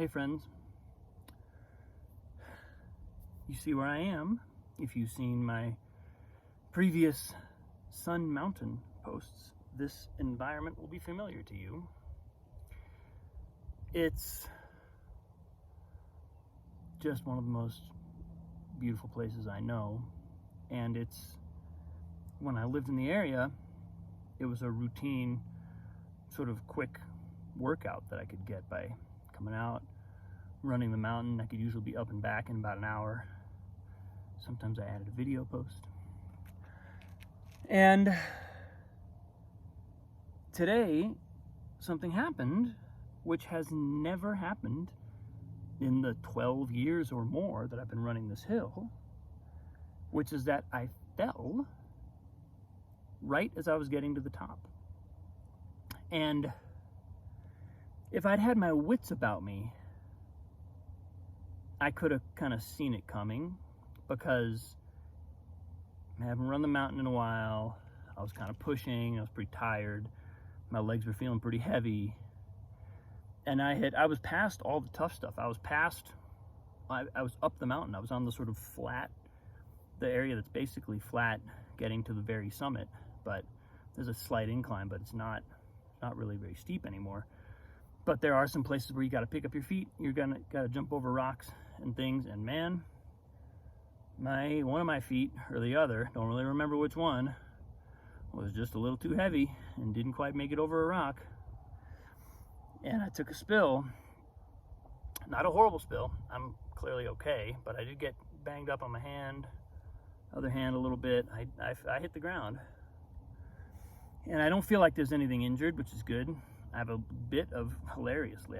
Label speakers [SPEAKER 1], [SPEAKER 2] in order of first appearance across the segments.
[SPEAKER 1] Hey friends, you see where I am. If you've seen my previous Sun Mountain posts, this environment will be familiar to you. It's just one of the most beautiful places I know, and it's, when I lived in the area, it was a routine sort of quick workout that I could get by coming out, running the mountain. I could usually be up and back in about an hour. Sometimes I added a video post. And today, something happened which has never happened in the 12 years or more that I've been running this hill, which is that I fell right as I was getting to the top. And if I'd had my wits about me, I could have kind of seen it coming, because I haven't run the mountain in a while. I was kind of pushing, I was pretty tired, my legs were feeling pretty heavy, and I was past all the tough stuff. I was up the mountain. I was on the sort of flat, the area that's basically flat getting to the very summit, but there's a slight incline, but it's not really very steep anymore. But there are some places where you got to pick up your feet. You're got to jump over rocks and things, and man, one of my feet, or the other, don't really remember which one, was just a little too heavy and didn't quite make it over a rock. And I took a spill. Not a horrible spill. I'm clearly okay, but I did get banged up on my hand, other hand a little bit. I hit the ground. And I don't feel like there's anything injured, which is good. I have a bit of, hilariously,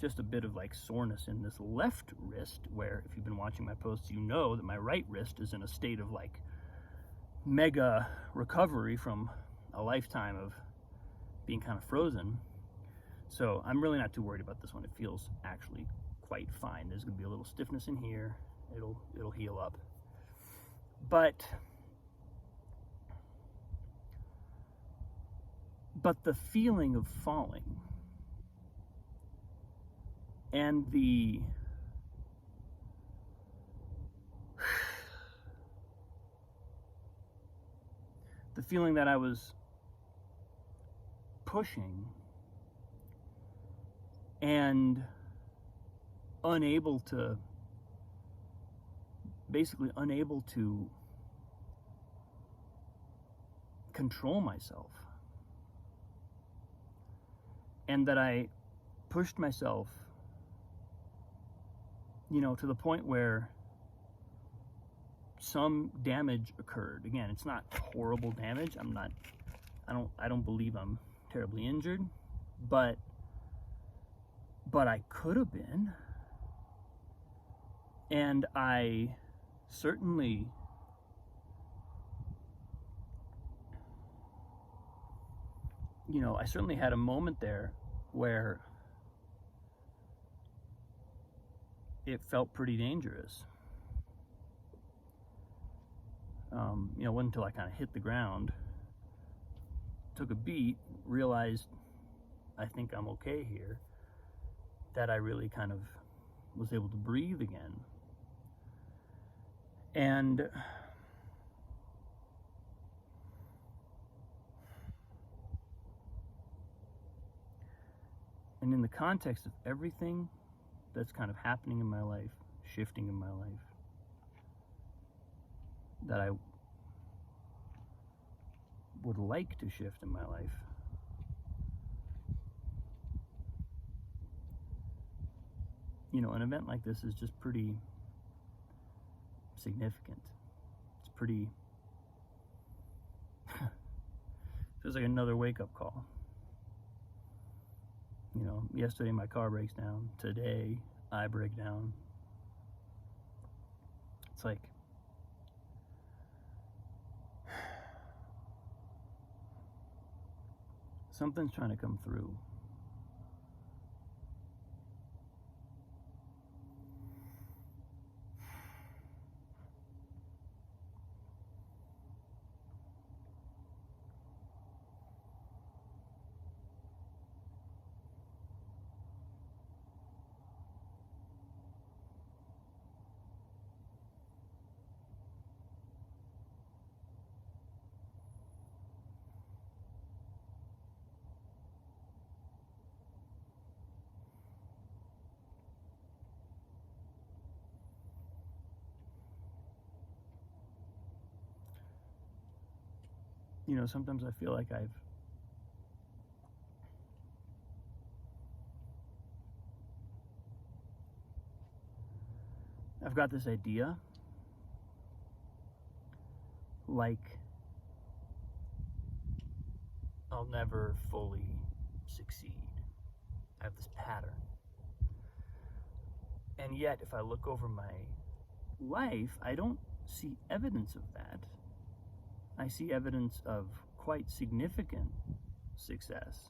[SPEAKER 1] just a bit of like soreness in this left wrist, where if you've been watching my posts, you know that my right wrist is in a state of like mega recovery from a lifetime of being kind of frozen. So I'm really not too worried about this one. It feels actually quite fine. There's gonna be a little stiffness in here. It'll heal up. But the feeling of falling and the feeling that I was pushing and unable to control myself, and that I pushed myself, to the point where some damage occurred. Again, it's not horrible damage. I don't believe I'm terribly injured, but I could have been. And I certainly had a moment there where it felt pretty dangerous. It wasn't until I kind of hit the ground, took a beat, realized I think I'm okay here, that I really kind of was able to breathe again. And in the context of everything that's kind of happening in my life, shifting in my life, that I would like to shift in my life, an event like this is just pretty significant. It's pretty feels like another wake-up call. Yesterday my car breaks down, today I break down. It's like something's trying to come through. sometimes I feel like I've got this idea, like I'll never fully succeed. I have this pattern. And yet, if I look over my life, I don't see evidence of that. I see evidence of quite significant success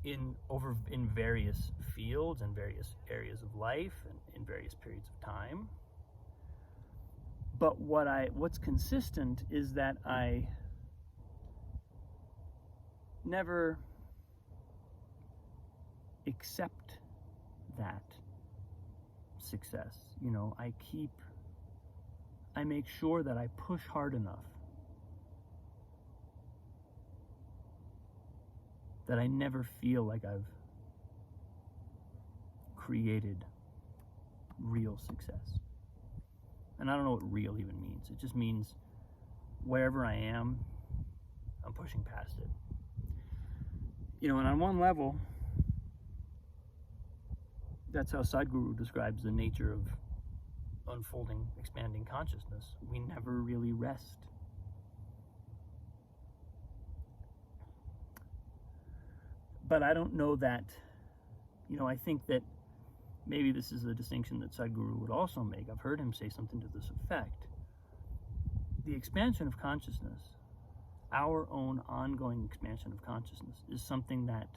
[SPEAKER 1] in various fields and various areas of life and in various periods of time. But what's consistent is that I never accept that success. I make sure that I push hard enough that I never feel like I've created real success. And I don't know what real even means. It just means wherever I am, I'm pushing past it. And on one level, that's how Sadhguru describes the nature of unfolding, expanding consciousness. We never really rest. But I don't know that, I think that maybe this is a distinction that Sadhguru would also make. I've heard him say something to this effect. The expansion of consciousness, our own ongoing expansion of consciousness, is something that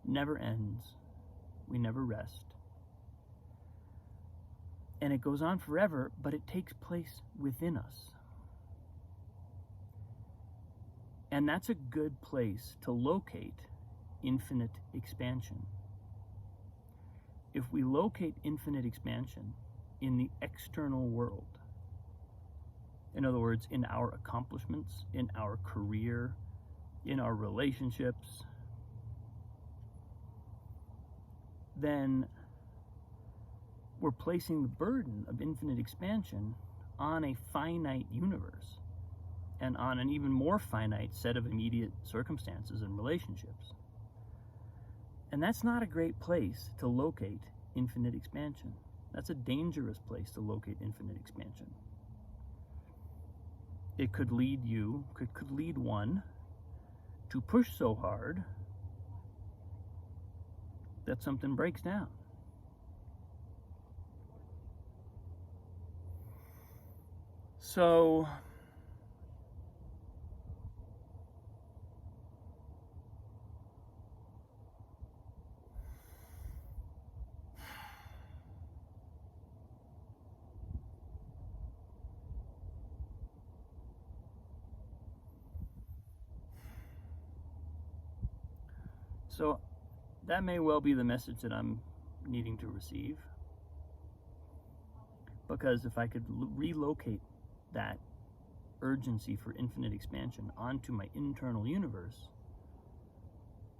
[SPEAKER 1] never ends. We never rest. And it goes on forever, but it takes place within us. And that's a good place to locate infinite expansion. If we locate infinite expansion in the external world, in other words, in our accomplishments, in our career, in our relationships, then we're placing the burden of infinite expansion on a finite universe and on an even more finite set of immediate circumstances and relationships. And that's not a great place to locate infinite expansion. That's a dangerous place to locate infinite expansion. It could lead one to push so hard that something breaks down. So that may well be the message that I'm needing to receive. Because if I could relocate that urgency for infinite expansion onto my internal universe,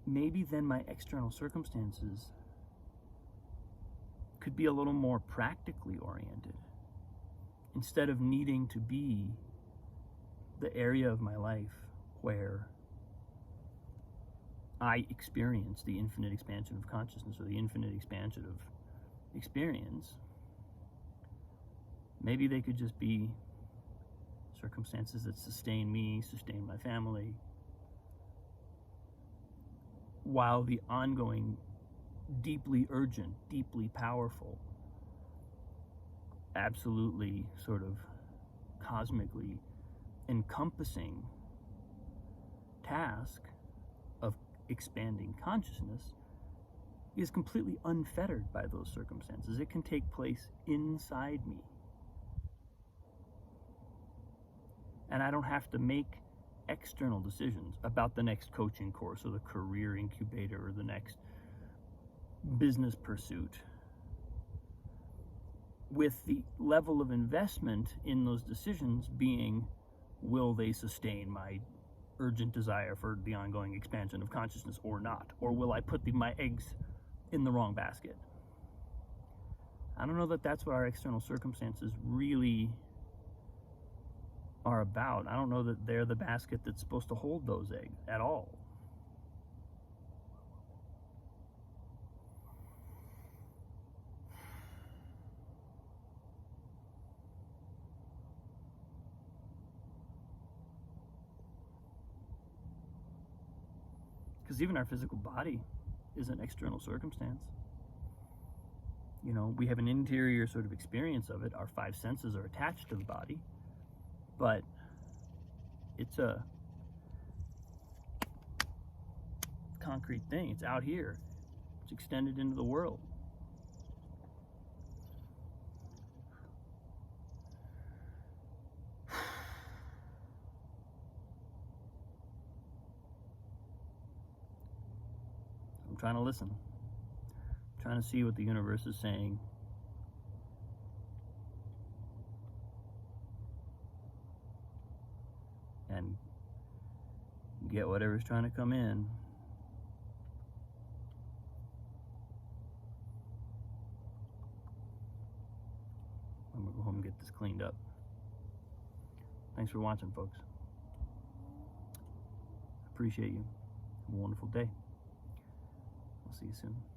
[SPEAKER 1] maybe then my external circumstances could be a little more practically oriented, instead of needing to be the area of my life where I experience the infinite expansion of consciousness or the infinite expansion of experience. Maybe they could just be circumstances that sustain me, sustain my family, while the ongoing, deeply urgent, deeply powerful, absolutely sort of cosmically encompassing task of expanding consciousness is completely unfettered by those circumstances. It can take place inside me. And I don't have to make external decisions about the next coaching course or the career incubator or the next business pursuit, with the level of investment in those decisions being, will they sustain my urgent desire for the ongoing expansion of consciousness or not? Or will I put my eggs in the wrong basket? I don't know that that's what our external circumstances really are about. I don't know that they're the basket that's supposed to hold those eggs at all. Because even our physical body is an external circumstance. You know, we have an interior sort of experience of it. Our five senses are attached to the body, but it's a concrete thing. It's out here. It's extended into the world. I'm trying to listen. I'm trying to see what the universe is saying. And get whatever's trying to come in. I'm gonna go home and get this cleaned up. Thanks for watching, folks. Appreciate you. Have a wonderful day. I'll see you soon.